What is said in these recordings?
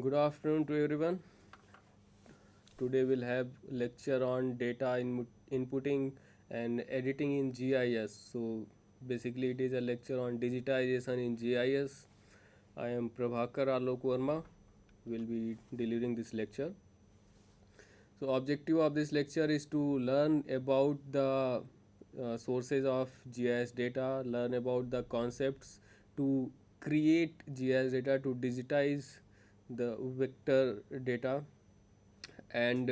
Good afternoon to everyone. Today we'll have lecture on data inputting and editing in GIS. So basically it is a lecture on digitization in GIS. I am Prabhakar Alok Verma. Will be delivering this lecture. So objective of this lecture is to learn about the sources of GIS data, learn about the concepts to create GIS data, to digitize the vector data, and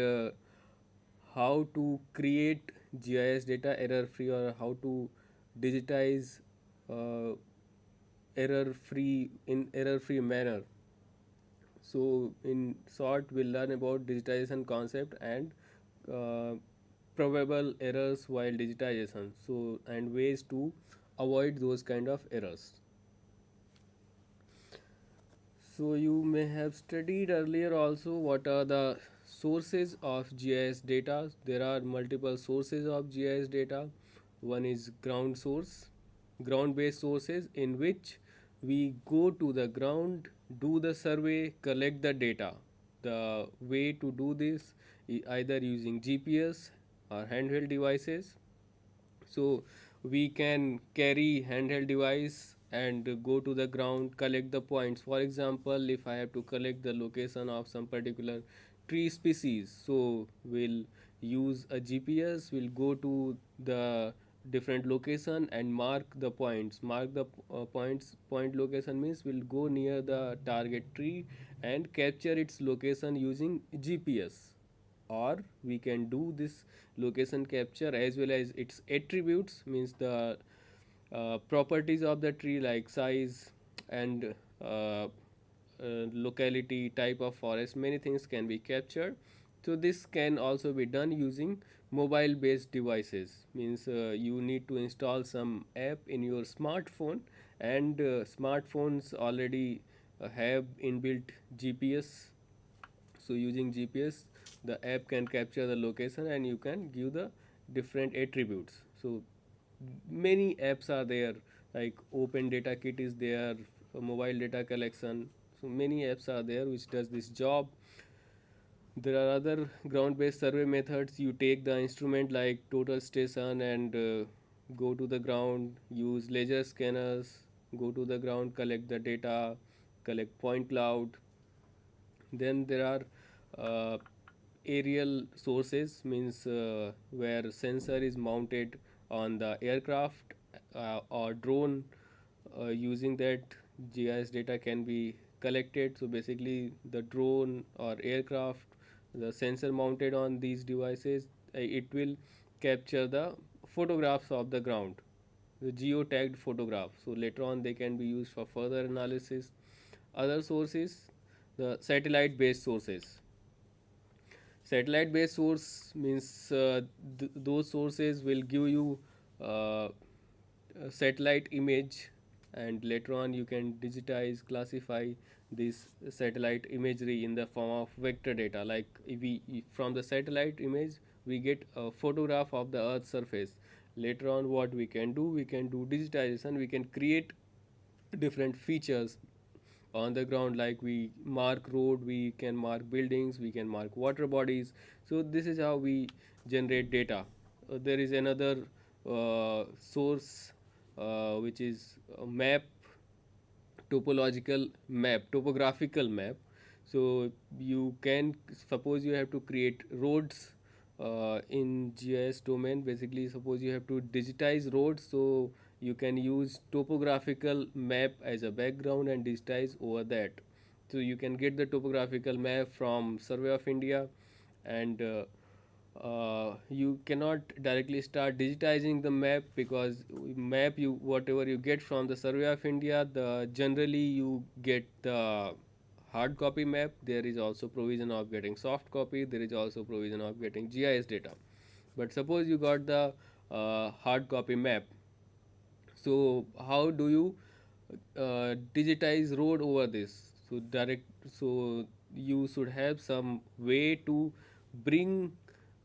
how to create GIS data error free, or how to digitize uh, error free in error free manner. So in short, we'll learn about digitization concept and uh, probable errors while digitization. So and ways to avoid those kind of errors. So you may have studied earlier also what are the sources of GIS data. There are multiple sources of GIS data. One is ground source, ground based sources in which we go to the ground, do the survey, collect the data. The way to do this is either using GPS or handheld devices. So we can carry handheld device and go to the ground, collect the points. For example, if I have to collect the location of some particular tree species, so we'll use a GPS, we'll go to the different location and mark the points. Mark the point location means we'll go near the target tree and capture its location using GPS. Or we can do this location capture as well as its attributes, means the properties of the tree like size and locality, type of forest, many things can be captured. So this can also be done using mobile based devices, means you need to install some app in your smartphone, and smartphones already have inbuilt GPS. So using GPS, the app can capture the location and you can give the different attributes. So many apps are there, like open data kit is there, mobile data collection. So many apps are there which does this job. There are other ground based survey methods. You take the instrument like total station and go to the ground, use laser scanners, go to the ground, collect the data, collect point cloud. Then there are aerial sources, means where sensor is mounted on the aircraft or drone. Using that, GIS data can be collected. So basically the drone or aircraft, the sensor mounted on these devices, it will capture the photographs of the ground, the geotagged photograph. So later on they can be used for further analysis. Other sources, the satellite based sources. Satellite based source means those sources will give you a satellite image, and later on you can digitize, classify this satellite imagery in the form of vector data. Like if we from the satellite image we get a photograph of the earth's surface. Later on what we can do, we can do digitization, we can create different features on the ground, like we mark road, we can mark buildings, we can mark water bodies. So this is how we generate data. There is another source which is a map, topographical map. So you can suppose you have to create roads in GIS domain. Basically, suppose you have to digitize roads, so you can use topographical map as a background and digitize over that. So you can get the topographical map from Survey of India, and you cannot directly start digitizing the map, because map, you whatever you get from the Survey of India, the generally you get the hard copy map. There is also provision of getting soft copy, there is also provision of getting GIS data. But suppose you got the hard copy map, so how do you digitize road over this? So direct, so you should have some way to bring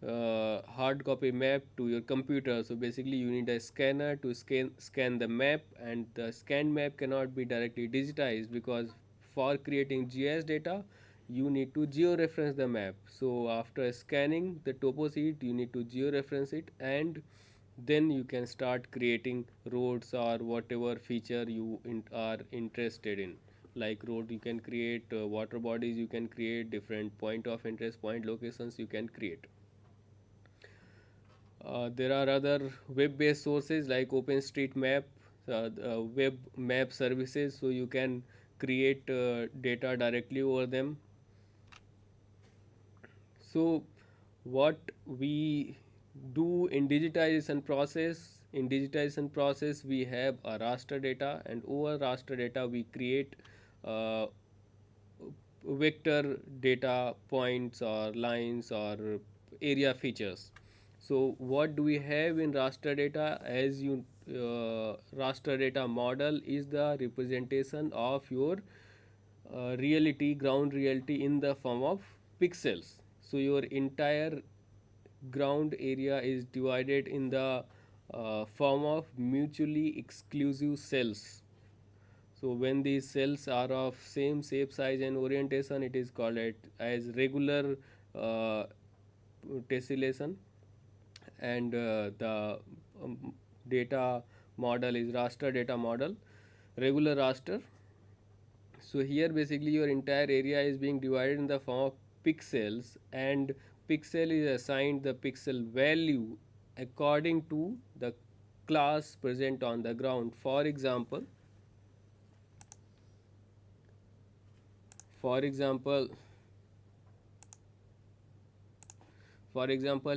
hard copy map to your computer. So basically you need a scanner to scan the map, and the scanned map cannot be directly digitized, because for creating GIS data you need to georeference the map. So after scanning the topo sheet, you need to georeference it, and then you can start creating roads or whatever feature you are interested in. Like road you can create, water bodies you can create, different point of interest, point locations you can create. There are other web-based sources like OpenStreetMap, web map services, so you can create data directly over them. So, what we do in digitization process, we have a raster data, and over raster data we create uh, vector data points or lines or area features. So what do we have in raster data? As you raster data model is the representation of your reality, ground reality, in the form of pixels. So your entire ground area is divided in the form of mutually exclusive cells. So when these cells are of same shape, size, and orientation, it is called as regular uh, tessellation, and the data model is raster data model, regular raster. So here basically your entire area is being divided in the form of pixels, and pixel is assigned the pixel value according to the class present on the ground. For example,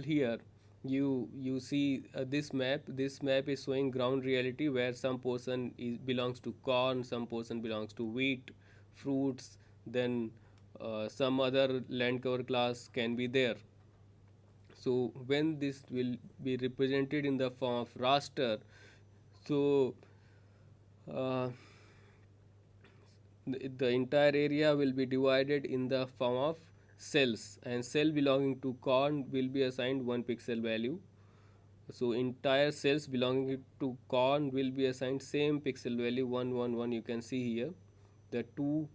here you see this map is showing ground reality, where some portion belongs to corn, some portion belongs to wheat, fruits, then some other land cover class can be there. So when this will be represented in the form of raster, so uh, the entire area will be divided in the form of cells, and cell belonging to corn will be assigned 1 pixel value. So entire cells belonging to corn will be assigned same pixel value 111. You can see here the 2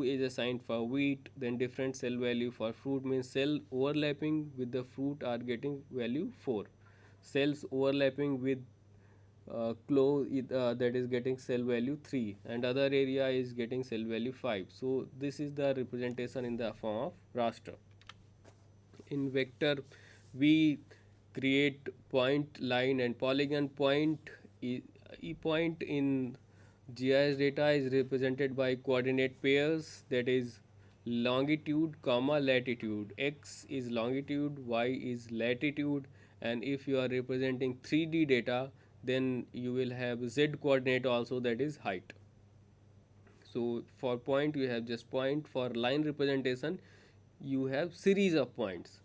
is assigned for wheat, then different cell value for fruit, means cell overlapping with the fruit are getting value 4, cells overlapping with clove that is getting cell value 3, and other area is getting cell value 5. So this is the representation in the form of raster. In vector we create point, line, and polygon. Point in GIS data is represented by coordinate pairs, that is longitude comma latitude. X is longitude, y is latitude, and if you are representing 3D data, then you will have z coordinate also, that is height. So for point you have just point. For line representation you have series of points.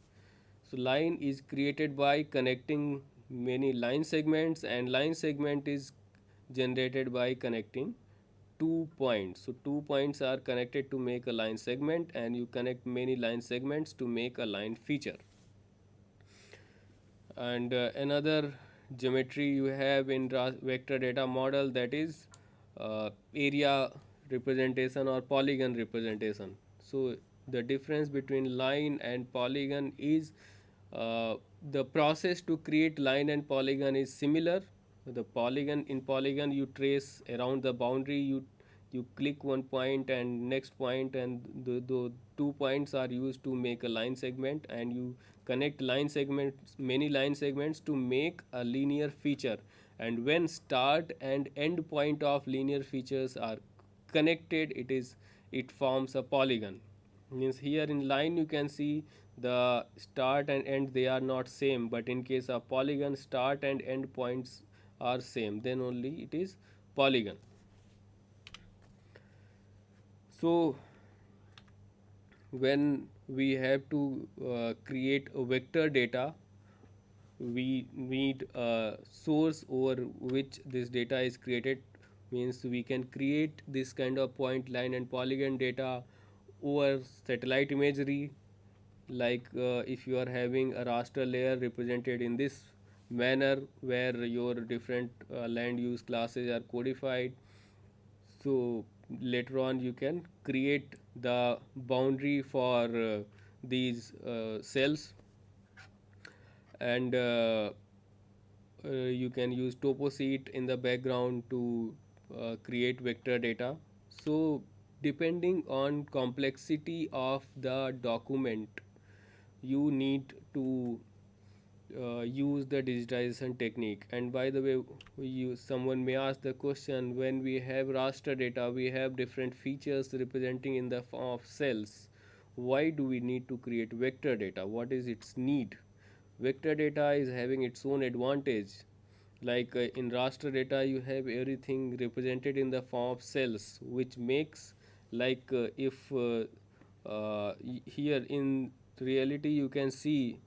So line is created by connecting many line segments, and line segment is generated by connecting 2 points. So 2 points are connected to make a line segment, and you connect many line segments to make a line feature. And another geometry you have in vector data model, that is area representation or polygon representation. So the difference between line and polygon is the process to create line and polygon is similar. The polygon you trace around the boundary, you click one point and next point, and the 2 points are used to make a line segment, and you connect many line segments to make a linear feature. And when start and end point of linear features are connected, it forms a polygon. Means here in line you can see the start and end, they are not same, but in case of polygon, start and end points are same, then only it is polygon. So when we have to create a vector data, we need a source over which this data is created. Means we can create this kind of point, line, and polygon data over satellite imagery. Like if you are having a raster layer represented in this manner, where your different land use classes are codified, so later on you can create the boundary for these cells, and you can use topo sheet in the background to create vector data. So depending on complexity of the document, you need to use the digitization technique. And by the way, someone may ask the question, when we have raster data, we have different features representing in the form of cells. Why do we need to create vector data? What is its need? Vector data is having its own advantage. Like in raster data, you have everything represented in the form of cells, which makes, like if here in reality you can see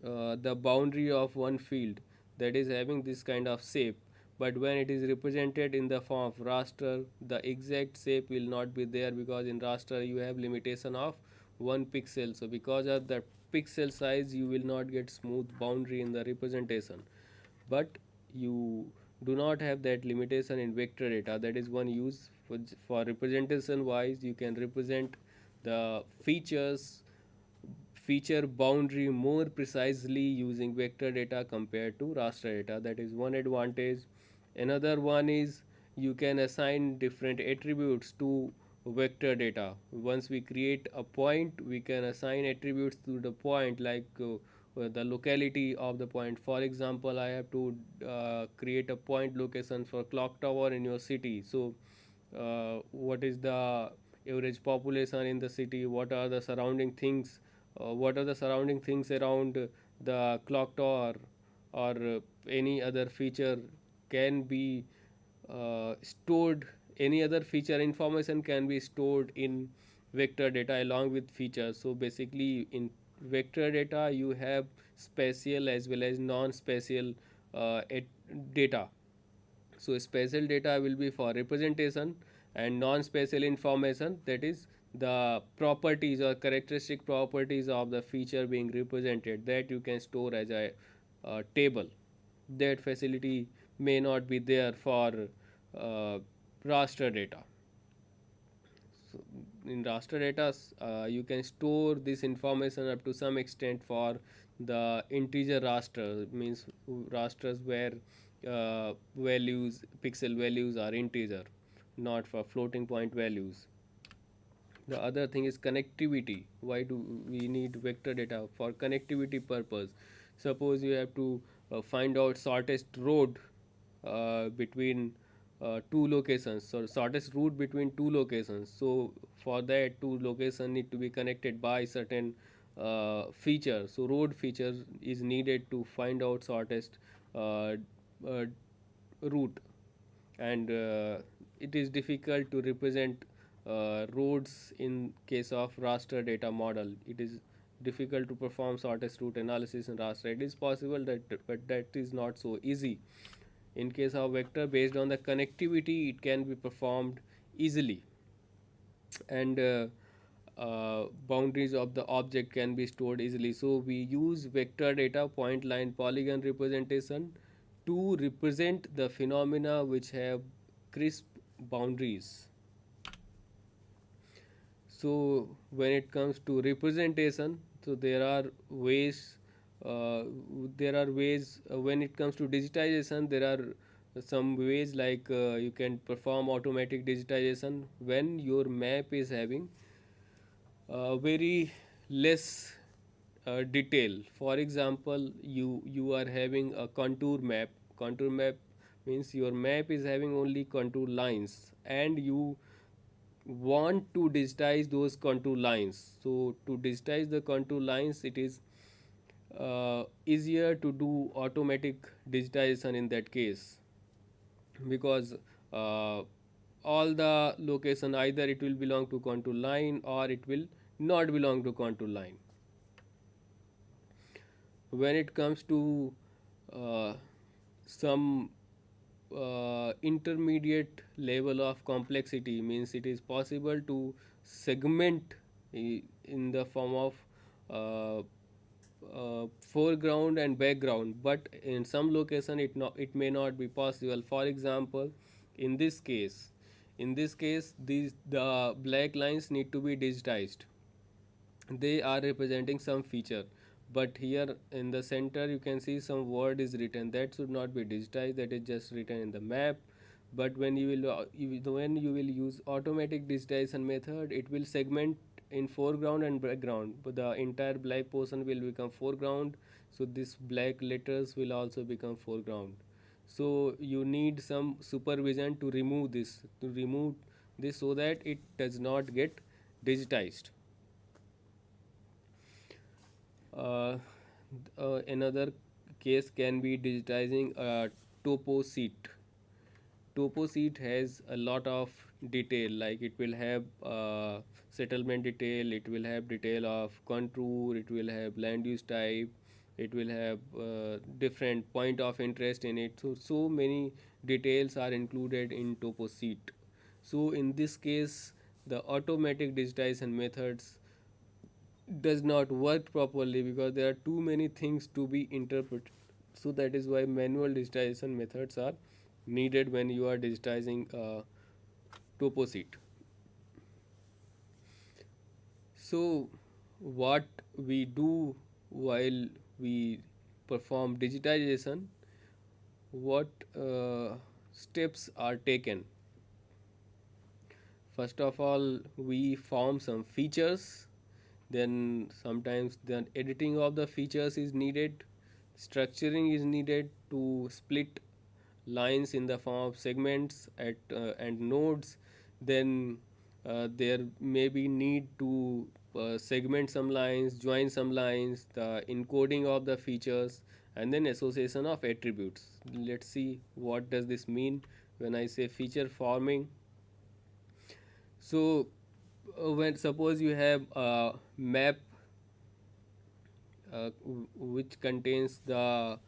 the boundary of one field that is having this kind of shape, but when it is represented in the form of raster, the exact shape will not be there, because in raster you have limitation of 1 pixel. So because of the pixel size, you will not get smooth boundary in the representation. But you do not have that limitation in vector data. That is one use for representation wise. You can represent the feature boundary more precisely using vector data compared to raster data. That is one advantage. Another one is you can assign different attributes to vector data. Once we create a point, we can assign attributes to the point, like the locality of the point. For example, I have to create a point location for clock tower in your city. So what is the average population in the city, what are the surrounding things, around the clock tower, or any other feature can be stored, any other feature information can be stored in vector data along with features. So basically in vector data you have spatial as well as non-spatial data. So spatial data will be for representation, and non-spatial information, that is the properties or characteristic properties of the feature being represented, that you can store as a table. That facility may not be there for uh, raster data. So in raster data, you can store this information up to some extent for the integer raster, means rasters where pixel values are integer, not for floating point values. The other thing is connectivity. Why do we need vector data? For connectivity purpose. Suppose you have to find out shortest road between two locations, so shortest route between two locations. So for that, two locations need to be connected by certain feature. So road feature is needed to find out shortest uh, uh, route. And it is difficult to represent roads in case of raster data model. It is difficult to perform shortest route analysis in raster. It is possible that, but that is not so easy. In case of vector, based on the connectivity, it can be performed easily. And boundaries of the object can be stored easily. So we use vector data, point, line, polygon representation to represent the phenomena which have crisp boundaries. So when it comes to representation, so uh, there are ways when it comes to digitization. There are some ways, like you can perform automatic digitization when your map is having very less detail. For example, you are having a contour map. Contour map means your map is having only contour lines, and you want to digitize those contour lines. So to digitize the contour lines, it is easier to do automatic digitization in that case, because all the location, either it will belong to contour line or it will not belong to contour line. When it comes to some intermediate level of complexity, means it is possible to segment in the form of foreground and background, but in some location it may not be possible. For example, in this case, In this case, the black lines need to be digitized. They are representing some feature, but here in the center you can see some word is written that should not be digitized, that is just written in the map. But when when you will use automatic digitization method, it will segment in foreground and background, but the entire black portion will become foreground, so this black letters will also become foreground. So you need some supervision to remove this so that it does not get digitized. Uh, Another case can be digitizing a topo sheet. Topo sheet has a lot of detail, like it will have settlement detail, it will have detail of contour, it will have land use type, it will have different point of interest in it. So many details are included in topo sheet. So in this case, the automatic digitization methods does not work properly because there are too many things to be interpreted. So that is why manual digitization methods are needed when you are digitizing topo sheet. So what we do while we perform digitization, what steps are taken? First of all, we form some features, then sometimes the editing of the features is needed, structuring is needed to split lines in the form of segments and nodes. Then there may be need to segment some lines, join some lines, the encoding of the features, and then association of attributes. Let's see what does this mean when I say feature forming. So when suppose you have a map which contains the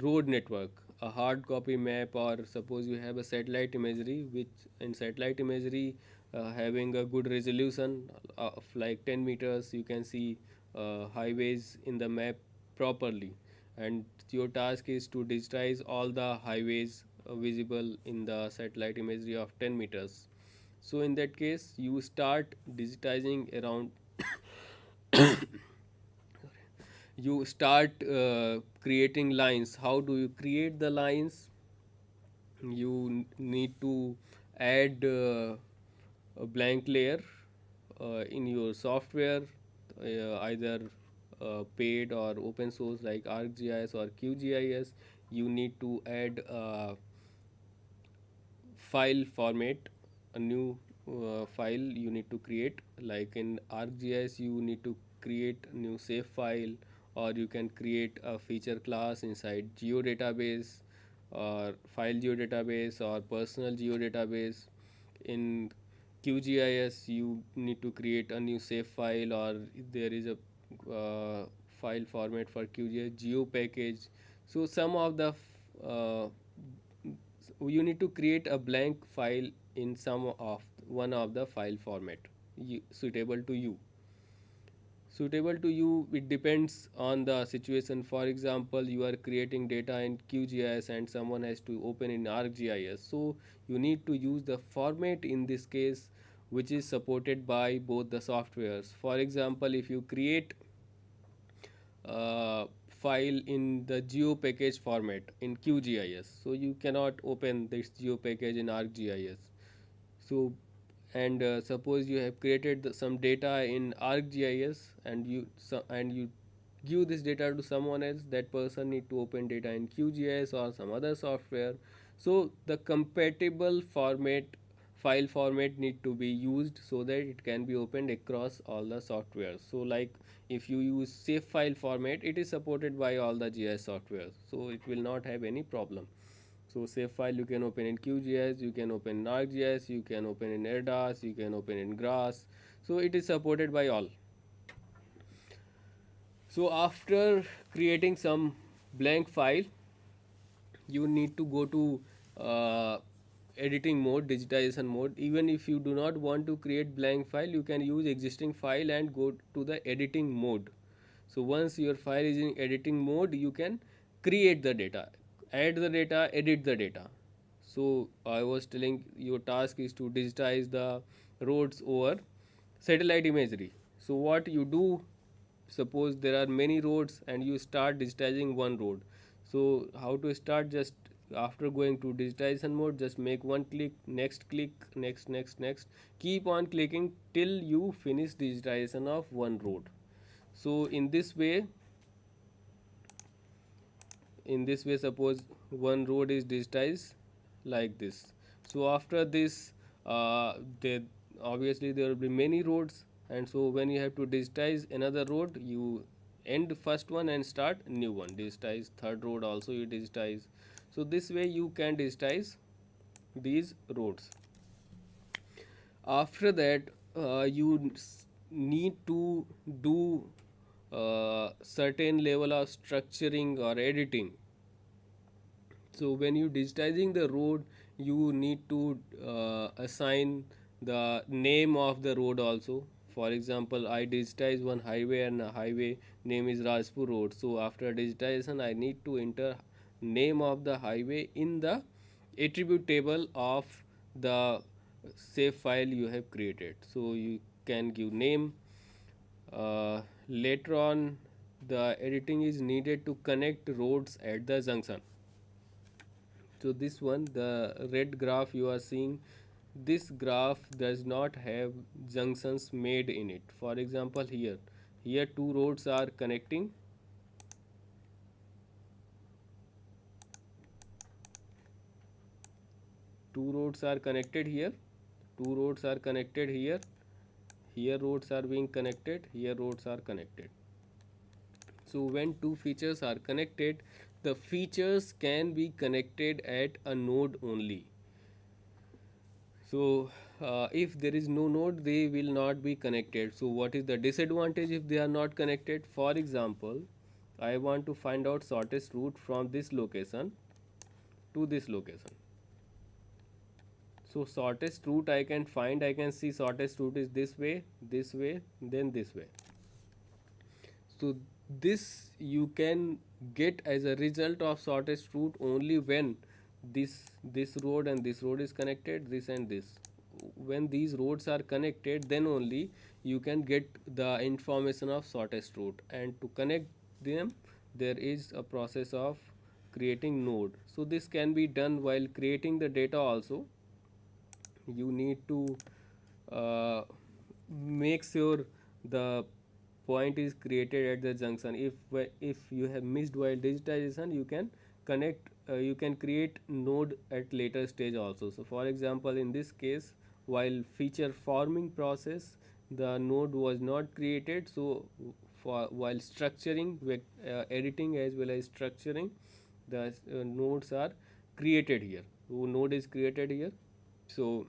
road network, a hard copy map, or suppose you have a satellite imagery, which in satellite imagery having a good resolution of like 10 meters, you can see highways in the map properly, and your task is to digitize all the highways visible in the satellite imagery of 10 meters. So in that case, you start digitizing around you start creating lines. How do you create the lines? You need to add a blank layer in your software, either paid or open source like ArcGIS or QGIS. You need to add file format, a new file you need to create. Like in ArcGIS, you need to create a new save file, or you can create a feature class inside geodatabase or file geodatabase or personal geodatabase. In QGIS, you need to create a new save file, or there is a file format for QGIS geo package. So some of the you need to create a blank file in some of one of the file format suitable to you. Suitable to you, it depends on the situation. For example, you are creating data in QGIS and someone has to open in ArcGIS, so you need to use the format in this case which is supported by both the softwares. For example, if you create file in the geo package format in QGIS, so you cannot open this geo package in ArcGIS. So and suppose you have created some data in ArcGIS and you give this data to someone else, that person need to open data in QGIS or some other software. So the compatible format file format need to be used so that it can be opened across all the softwares. So like if you use safe file format, it is supported by all the GIS softwares, so it will not have any problem. So save file you can open in QGIS, you can open in ArcGIS, you can open in IIRS, you can open in GRASS. So it is supported by all. So after creating some blank file, you need to go to editing mode, digitization mode. Even if you do not want to create blank file, you can use existing file and go to the editing mode. So once your file is in editing mode, you can create the data, add the data, edit the data. So I was telling your task is to digitize the roads over satellite imagery. So what you do, suppose there are many roads and you start digitizing one road. So how to start? Just after going to digitization mode, just make one click, next, keep on clicking till you finish digitization of one road. So in this way suppose one road is digitized like this. So after this, there obviously there will be many roads, and so when you have to digitize another road, you end first one and start new one, digitize third road also you digitize. So this way you can digitize these roads. After that, you need to do certain level of structuring or editing. So when you digitizing the road, you need to assign the name of the road also. For example, I digitize one highway and a highway name is Rajpur Road. So after digitization, I need to enter name of the highway in the attribute table of the save file you have created. So you can give name. Later on, the editing is needed to connect roads at the junction. So this one, the red graph you are seeing, this graph does not have junctions made in it. For example, here two roads are connecting. Two roads are connected here. Two roads are connected here. Here roads are being connected. Here roads are connected. So when two features are connected, the features can be connected at a node only. So if there is no node, they will not be connected. So what is the disadvantage if they are not connected? For example, I want to find out shortest route from this location to this location. So shortest route I can find, I can see shortest route is this way, then this way. So this you can get as a result of shortest route only when this road and this road is connected, this and this. When these roads are connected, then only you can get the information of shortest route, and to connect them there is a process of creating node. So this can be done while creating the data also. You need to uh, make sure the point is created at the junction. If you have missed while digitization, you can connect, you can create node at later stage also. So for example, in this case, while feature forming process, the node was not created. So for while structuring, editing as well as structuring, the nodes are created here. So node is created here. So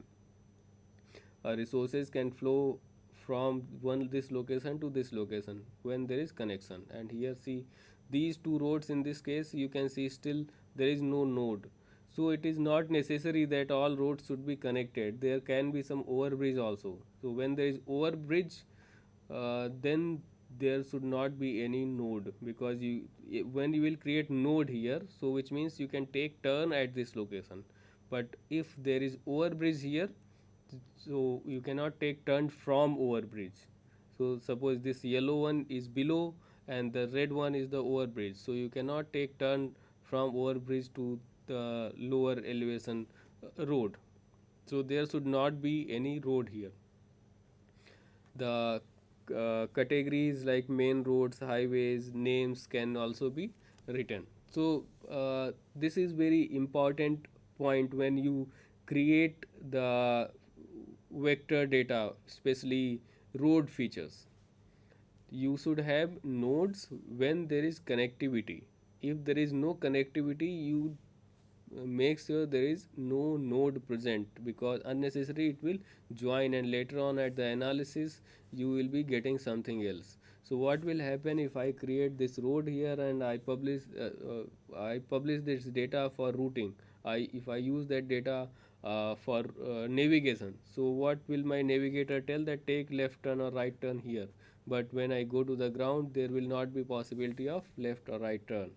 resources can flow from one this location to this location when there is connection. And here see these two roads, in this case you can see still there is no node. So it is not necessary that all roads should be connected, there can be some overbridge also. So when there is overbridge, then there should not be any node, because when you will create node here, so which means you can take turn at this location. But if there is overbridge here, so you cannot take turn from overbridge. So suppose this yellow one is below and the red one is the overbridge, so you cannot take turn from overbridge to the lower elevation road. So there should not be any road here. The categories like main roads, highways, names can also be written. So this is very important point when you create the vector data, especially road features. You should have nodes when there is connectivity. If there is no connectivity, you make sure there is no node present, because unnecessary it will join, and later on at the analysis you will be getting something else. So what will happen if I create this road here and I publish this data for routing? If I use that data for navigation, so what will my navigator tell? That take left turn or right turn here. But when I go to the ground, there will not be possibility of left or right turn.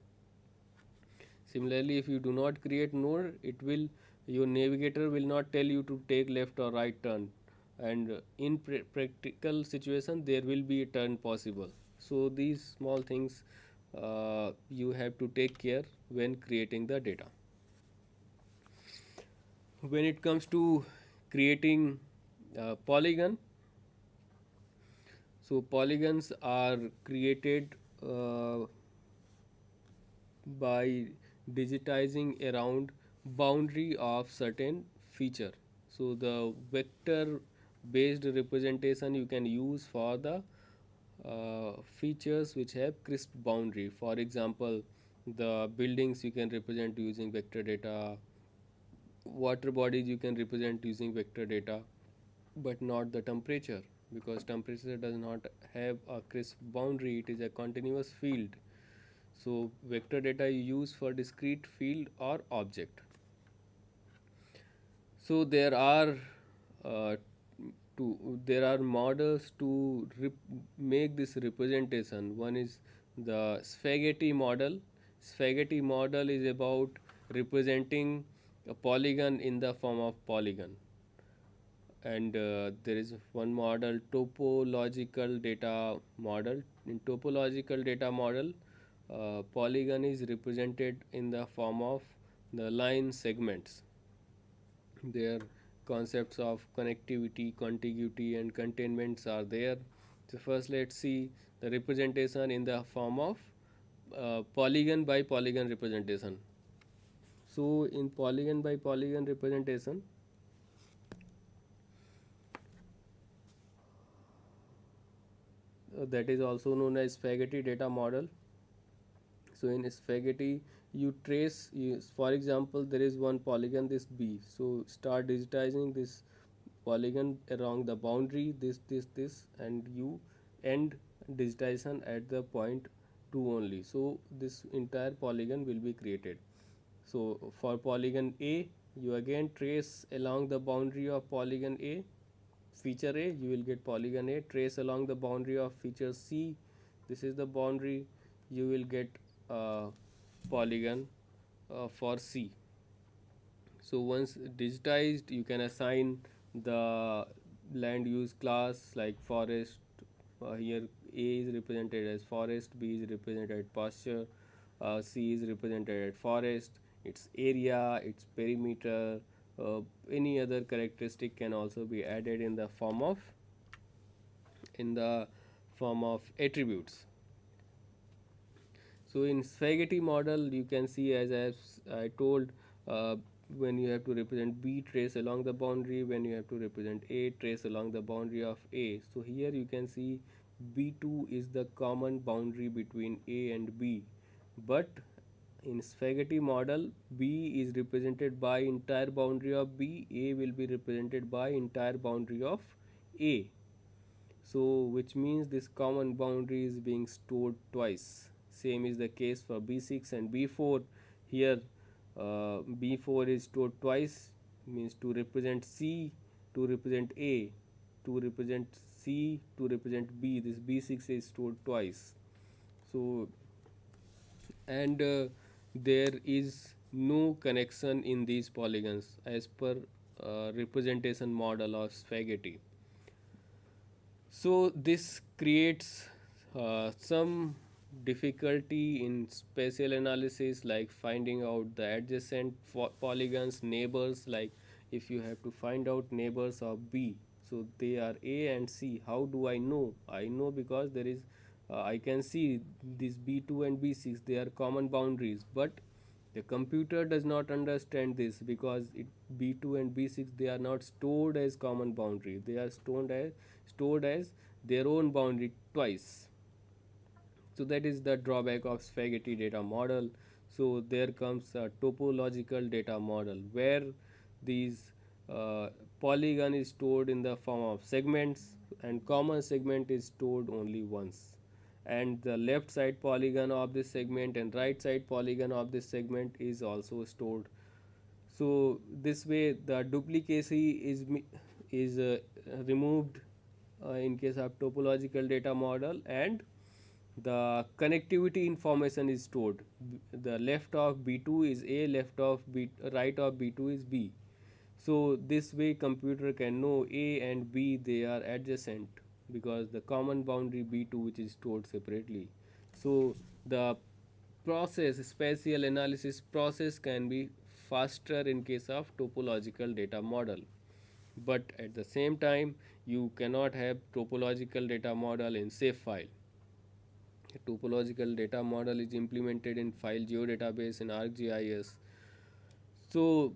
Similarly, if you do not create node, it will Your navigator will not tell you to take left or right turn, and in practical situation there will be a turn possible. So these small things you have to take care when creating the data. When it comes to creating polygon, so polygons are created by digitizing around boundary of certain feature. So the vector based representation you can use for the features which have crisp boundary. For example, the buildings you can represent using vector data, water bodies you can represent using vector data, but not the temperature, because temperature does not have a crisp boundary, it is a continuous field. So vector data you use for discrete field or object. So uh, there are models to make this representation. One is the spaghetti model. Spaghetti model is about representing a polygon in the form of polygon. And there is one model, topological data model. In topological data model, polygon is represented in the form of the line segments. Their concepts of connectivity, contiguity, and containments are there. So first let's see the representation in the form of polygon by polygon representation. So in polygon by polygon representation, that is also known as spaghetti data model. So in spaghetti you trace for example there is one polygon, this B, so start digitizing this polygon along the boundary, this, and you end digitization at the point 2 only. So this entire polygon will be created. So for polygon A, you again trace along the boundary of polygon A, feature A, you will get polygon A, trace along the boundary of feature C, this is the boundary, you will get uh, polygon for C. So once digitized, you can assign the land use class like forest. Here A is represented as forest, B is represented as pasture, C is represented as forest. Its area, its perimeter, any other characteristic can also be added in the form of attributes. So in spaghetti model, you can see, as I told, uh, when you have to represent B, trace along the boundary. When you have to represent A, trace along the boundary of A. So here you can see B2 is the common boundary between A and B. But in spaghetti model, B is represented by entire boundary of B. A will be represented by entire boundary of A. So which means this common boundary is being stored twice. Same is the case for B6 and B4. Here B4 is stored twice, means to represent C, to represent A, to represent C, to represent B. This B6 is stored twice. So and there is no connection in these polygons as per representation model of spaghetti. So this creates some difficulty in spatial analysis, like finding out the adjacent polygons, neighbors. Like if you have to find out neighbors of B, so they are A and C. How do I know? I know because there is I can see these B2 and B6. They are common boundaries, but the computer does not understand this because B2 and B6 they are not stored as common boundary. They are stored as their own boundary twice. So that is the drawback of spaghetti data model. So there comes a topological data model where these uh, polygon is stored in the form of segments, and common segment is stored only once, and the left side polygon of this segment and right side polygon of this segment is also stored. So this way the duplicacy is removed in case of topological data model, and the connectivity information is stored. The left of B2 is A, left of B, right of B2 is B. So this way computer can know A and B, they are adjacent, because the common boundary B2 which is stored separately. So the process, spatial analysis process, can be faster in case of topological data model. But at the same time, you cannot have topological data model in safe file. A topological data model is implemented in file geodatabase in ArcGIS. So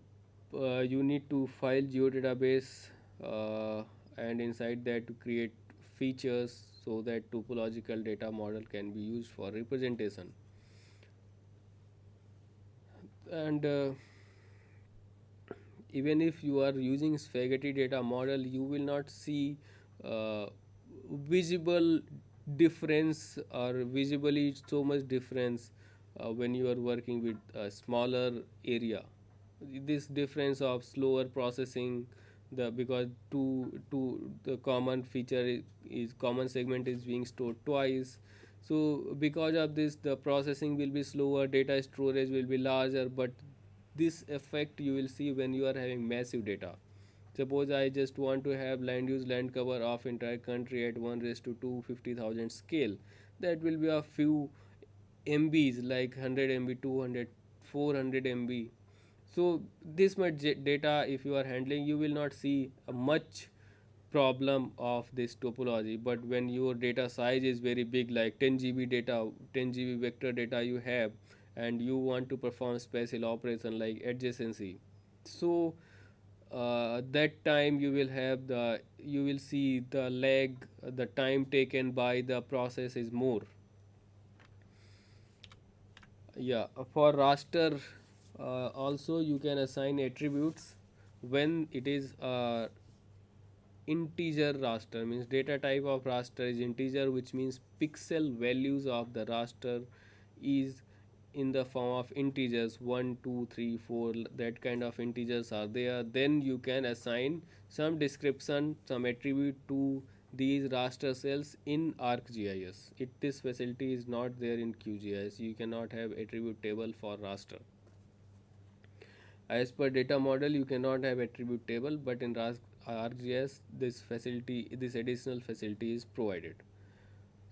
you need to file geodatabase, and inside that to create features so that topological data model can be used for representation. And even if you are using spaghetti data model, you will not see uh, visible difference, or visibly so much difference when you are working with a smaller area. This difference of slower processing, the because two the common feature is common segment is being stored twice. So because of this, the processing will be slower, data storage will be larger. But this effect you will see when you are having massive data. Suppose I just want to have land use land cover of entire country at 1 raised to 250,000 scale. That will be a few MBs, like 100 MB, 200, 400 MB. So this much data if you are handling, you will not see a much problem of this topology. But when your data size is very big, like 10 GB data, 10 GB vector data you have, and you want to perform special operation like adjacency, so that time you will see the lag, the time taken by the process is more. Yeah, for raster, also you can assign attributes when it is integer raster. Means data type of raster is integer, which means pixel values of the raster is in the form of integers, 1 2 3 4, that kind of integers are there. Then you can assign some description, some attribute to these raster cells in ArcGIS. This facility is not there in QGIS. You cannot have attribute table for raster. As per data model, you cannot have attribute table, but in ArcGIS, this additional facility is provided.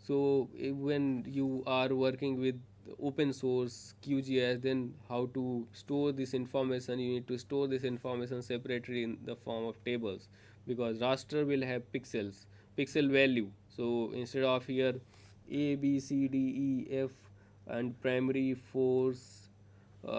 So when you are working with open source QGIS, then how to store this information? You need to store this information separately in the form of tables, because raster will have pixel value. So instead of here A, B, C, D, E, F, and primary force,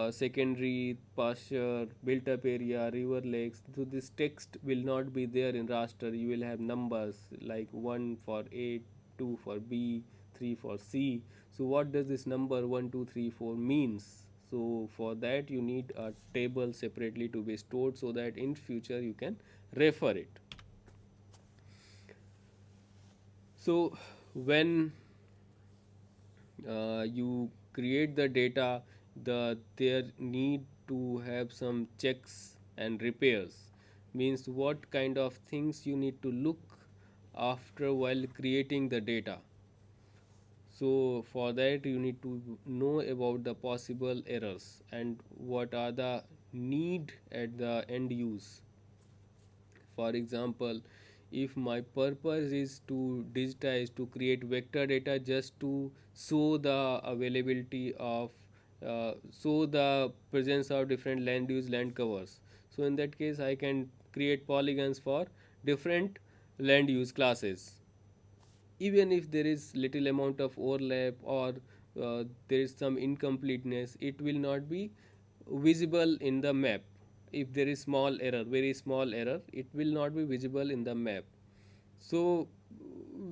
secondary pasture, built up area, river lakes. So this text will not be there in raster. You will have numbers like 1 for A, 2 for B, 3 for C. So what does this number 1, 2, 3, 4 means? So for that you need a table separately to be stored, so that in future you can refer it. So when you create the data, there need to have some checks and repairs. Means what kind of things you need to look after while creating the data. So for that you need to know about the possible errors and what are the need at the end use. For example, if my purpose is to digitize, to create vector data just to show the availability of, show the presence of different land use land covers, so in that case I can create polygons for different land use classes. Even if there is little amount of overlap, or there is some incompleteness, it will not be visible in the map. If there is small error, very small error, it will not be visible in the map. So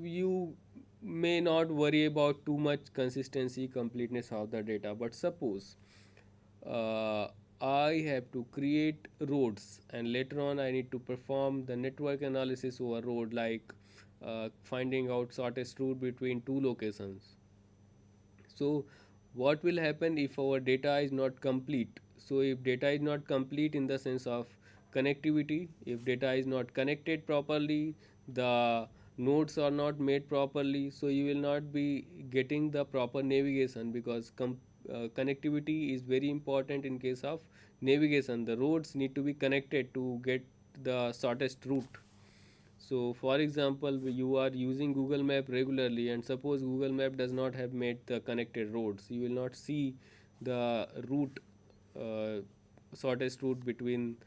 you may not worry about too much consistency, completeness of the data. But suppose uh, I have to create roads, and later on I need to perform the network analysis over road, like finding out shortest route between two locations. So what will happen if our data is not complete? So if data is not complete in the sense of connectivity, if data is not connected properly, the nodes are not made properly, so you will not be getting the proper navigation, because connectivity is very important in case of navigation. The roads need to be connected to get the shortest route. So for example, you are using Google Map regularly, and suppose Google Map does not have made the connected roads, you will not see the route, uh, shortest route between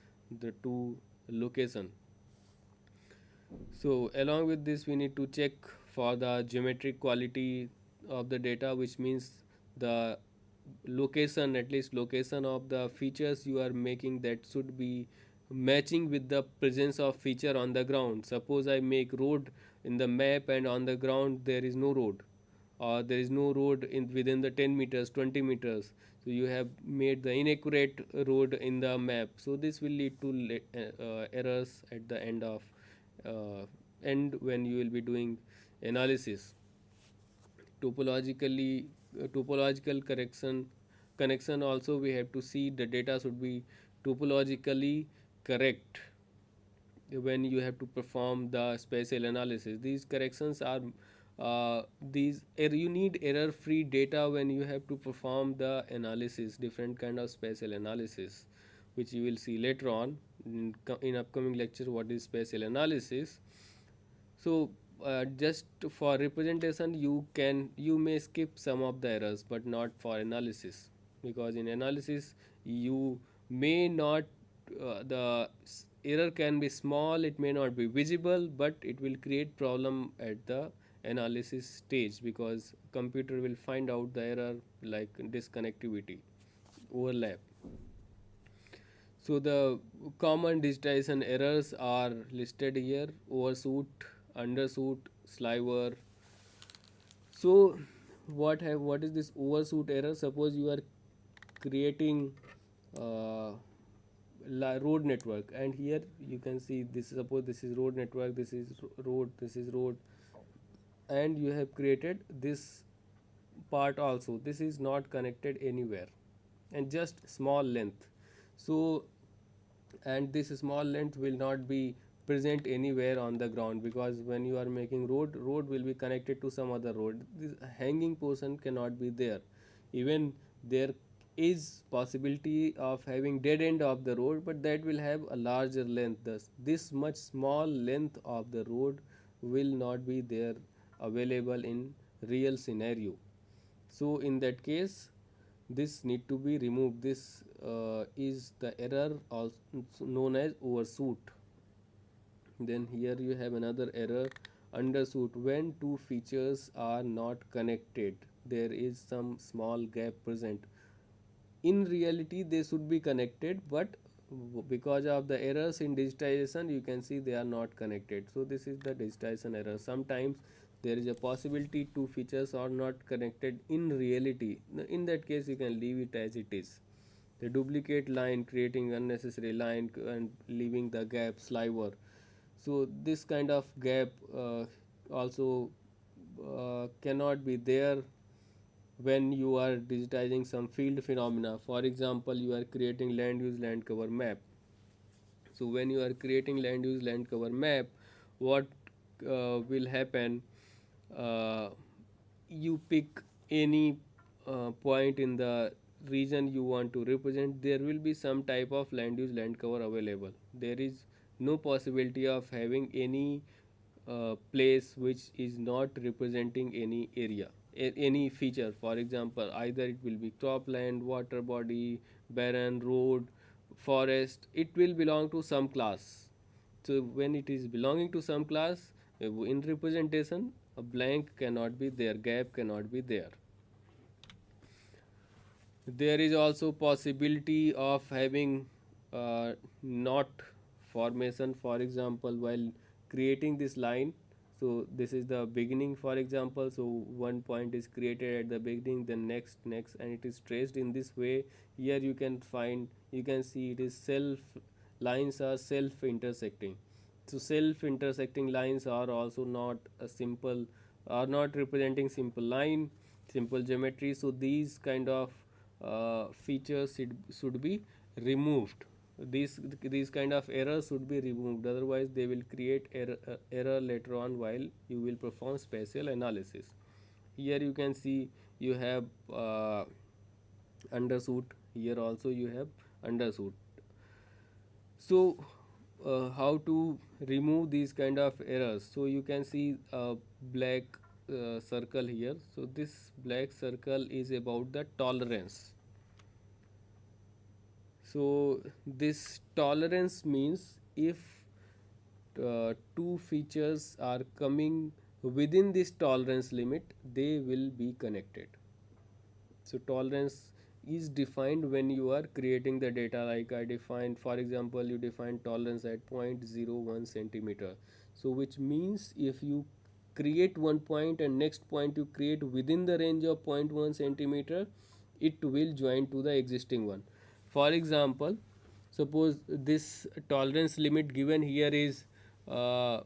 the two location. So along with this, we need to check for the geometric quality of the data, which means the location, at least location of the features you are making, that should be matching with the presence of feature on the ground. Suppose I make road in the map and on the ground there is no road, or there is no road in within the 10 meters, 20 meters, so you have made the inaccurate road in the map. So this will lead to errors at the end when you will be doing analysis. Topologically uh, topological correction connection also, we have to see the data should be topologically correct when you have to perform the spatial analysis. These corrections are you need error free data when you have to perform the analysis, different kind of spatial analysis, which you will see later on in upcoming lecture what is spatial analysis. So just for representation, you may skip some of the errors, but not for analysis, because in analysis you may not error can be small, it may not be visible, but it will create problem at the analysis stage, because computer will find out the error like disconnectivity, overlap. So the common digitization errors are listed here: overshoot, undershoot, sliver. So what is this overshoot error? Suppose you are creating uh, road network, and here you can see this. Suppose this is road network, this is road, this is road, and you have created this part also. This is not connected anywhere, and just small length. So and this small length will not be present anywhere on the ground, because when you are making road will be connected to some other road. This hanging portion cannot be there. Even there is possibility of having dead end of the road, but that will have a larger length. Thus this much small length of the road will not be there available in real scenario. So in that case, this need to be removed. This is the error also known as overshoot. Then here you have another error, undershoot. When two features are not connected, there is some small gap present. In reality they should be connected, but because of the errors in digitization, you can see they are not connected. So this is the digitization error. Sometimes there is a possibility two features are not connected in reality. In that case you can leave it as it is. The duplicate line, creating unnecessary line and leaving the gap, sliver. So this kind of gap also cannot be there when you are digitizing some field phenomena. For example, you are creating land use land cover map. So when you are creating land use land cover map, what will happen? uh, you pick any point in the region you want to represent, there will be some type of land use land cover available. There is no possibility of having any place which is not representing any area, any feature. For example, either it will be cropland, water body, barren, road, forest, it will belong to some class. So when it is belonging to some class, in representation a blank cannot be there, gap cannot be there. There is also possibility of having knot formation. For example, while creating this line, so this is the beginning, for example, so one point is created at the beginning, then next, and it is traced in this way. Here you can find, you can see it is self, lines are self intersecting. So self intersecting lines are also not a simple, are not representing simple line, simple geometry. So these kind of features should be removed. these kind of errors should be removed, otherwise they will create error later on while you will perform spatial analysis. Here you can see you have undershoot, here also you have undershoot. So how to remove these kind of errors? So you can see a black circle here. So this black circle is about the tolerance. So this tolerance means if two features are coming within this tolerance limit, they will be connected. So tolerance is defined when you are creating the data. Like I defined, for example, you define tolerance at 0.01 centimeter. So which means if you create one point and next point you create within the range of 0.1 centimeter, it will join to the existing one. For example, suppose this tolerance limit given here is 1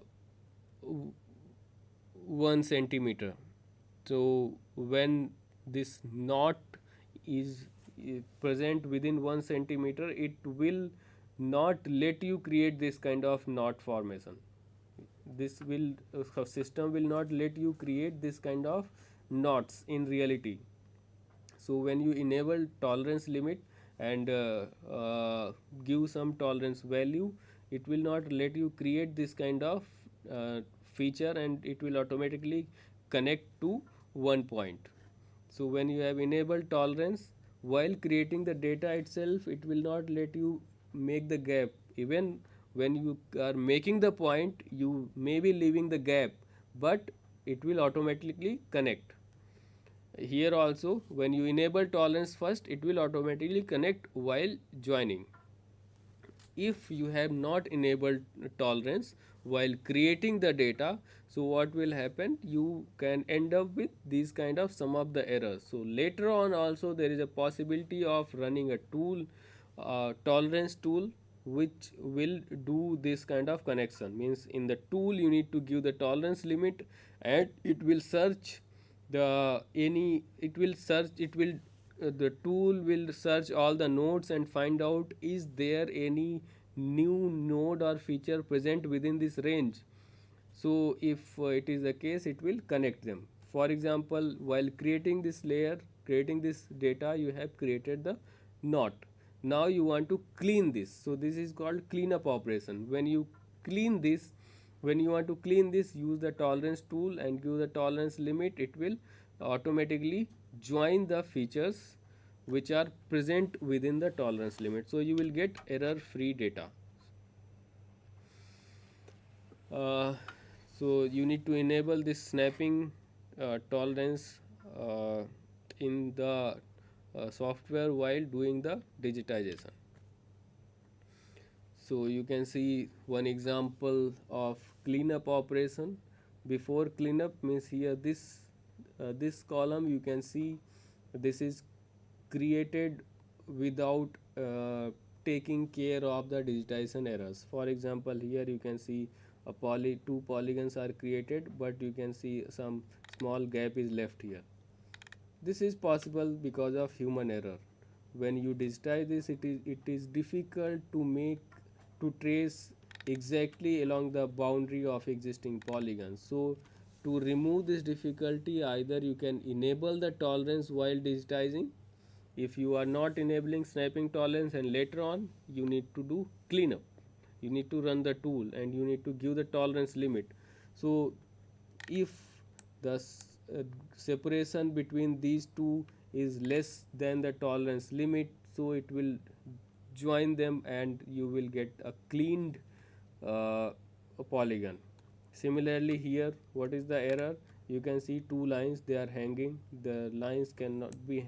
centimeter. So when this knot is present within 1 centimeter, it will not let you create this kind of knot formation. This will system will not let you create this kind of knots in reality. So when you enable tolerance limit and give some tolerance value, it will not let you create this kind of feature, and it will automatically connect to one point. So when you have enabled tolerance, while creating the data itself, it will not let you make the gap. Even when you are making the point, you may be leaving the gap, but it will automatically connect. Here also, when you enable tolerance first, it will automatically connect while joining. If you have not enabled tolerance while creating the data, so what will happen, you can end up with these kind of some of the errors. So later on also there is a possibility of running a tool, tolerance tool, which will do this kind of connection. Means in the tool you need to give the tolerance limit, and it will search the any it will search it will the tool will search all the nodes and find out is there any new node or feature present within this range. So if it is the case, it will connect them. For example, while creating this layer, creating this data, you have created the knot. Now you want to clean this, so this is called cleanup operation. When you clean this, when you want to clean this, use the tolerance tool and give the tolerance limit. It will automatically join the features which are present within the tolerance limit, so you will get error free data. uh, so you need to enable this snapping tolerance in the software while doing the digitization. So you can see one example of cleanup operation. Before cleanup means here this column you can see this is created without taking care of the digitization errors. For example, here you can see two polygons are created, but you can see some small gap is left here. This is possible because of human error. When you digitize this, it is difficult to trace exactly along the boundary of existing polygons. So to remove this difficulty, either you can enable the tolerance while digitizing. If you are not enabling snapping tolerance and later on you need to do cleanup, you need to run the tool and you need to give the tolerance limit. So if the separation between these two is less than the tolerance limit, so it will join them and you will get a cleaned uh, polygon. Similarly here, what is the error? You can see two lines, they are hanging. The lines cannot be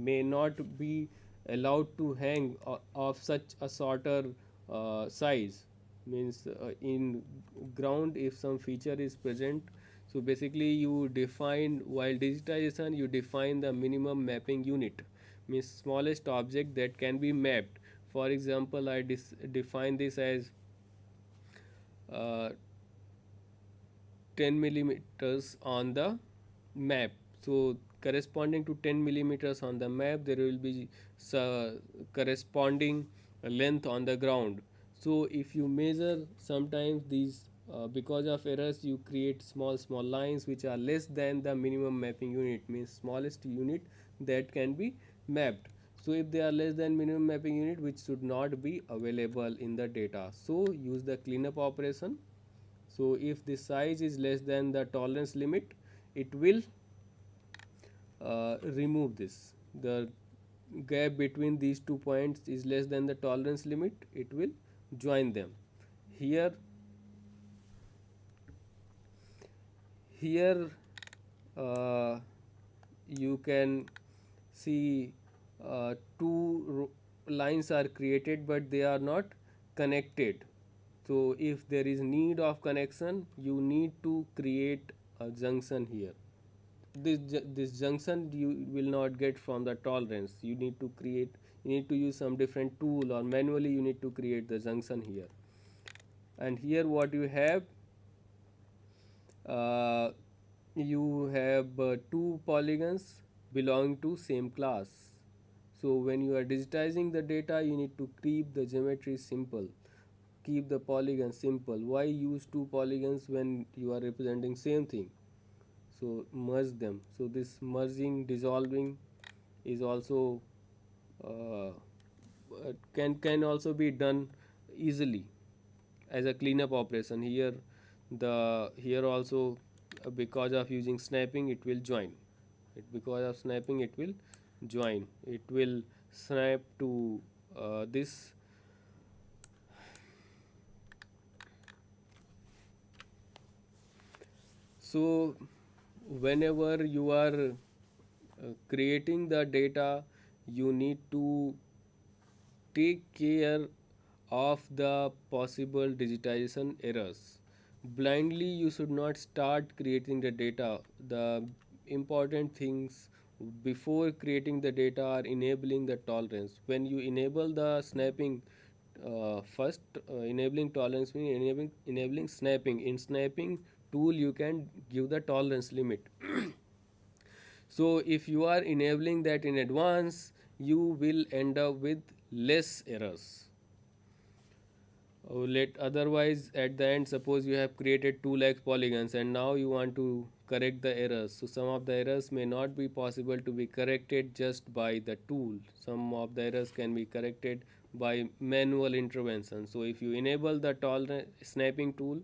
may not be allowed to hang of such a shorter size. Means in ground, if some feature is present, so basically you define, while digitization you define the minimum mapping unit, means smallest object that can be mapped. For example, I define this as uh, 10 millimeters on the map. So corresponding to 10 millimeters on the map, there will be corresponding length on the ground. So if you measure sometimes these because of errors you create small lines which are less than the minimum mapping unit, means smallest unit that can be mapped. So if they are less than minimum mapping unit, which should not be available in the data, so use the cleanup operation. So if the size is less than the tolerance limit, it will remove this. The gap between these 2 points is less than the tolerance limit, it will join them. Here here uh, you can see lines are created but they are not connected. So if there is need of connection, you need to create a junction here. This junction you will not get from the tolerance. You need to use some different tool, or manually you need to create the junction here. And here what uh, you have two polygons belonging to same class. So when you are digitizing the data, you need to keep the geometry simple, keep the polygon simple. Why use two polygons when you are representing same thing? So merge them. So this merging, dissolving is also uh, can also be done easily as a cleanup operation. Here also because of using snapping it will join. Because of snapping it will join. It will snap to this. So whenever you are creating the data, you need to take care of the possible digitization errors. Blindly, you should not start creating the data. The important things before creating the data are enabling the tolerance. When you enable the snapping, first enabling tolerance means enabling snapping. In snapping tool, you can give the tolerance limit. So if you are enabling that in advance, you will end up with less errors. Let otherwise at the end, suppose you have created 2 lakh polygons and now you want to correct the errors. So some of the errors may not be possible to be corrected just by the tool. Some of the errors can be corrected by manual intervention. So if you enable the tolerance snapping tool,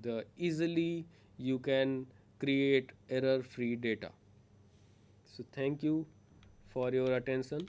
the easily you can create error free data. So thank you for your attention.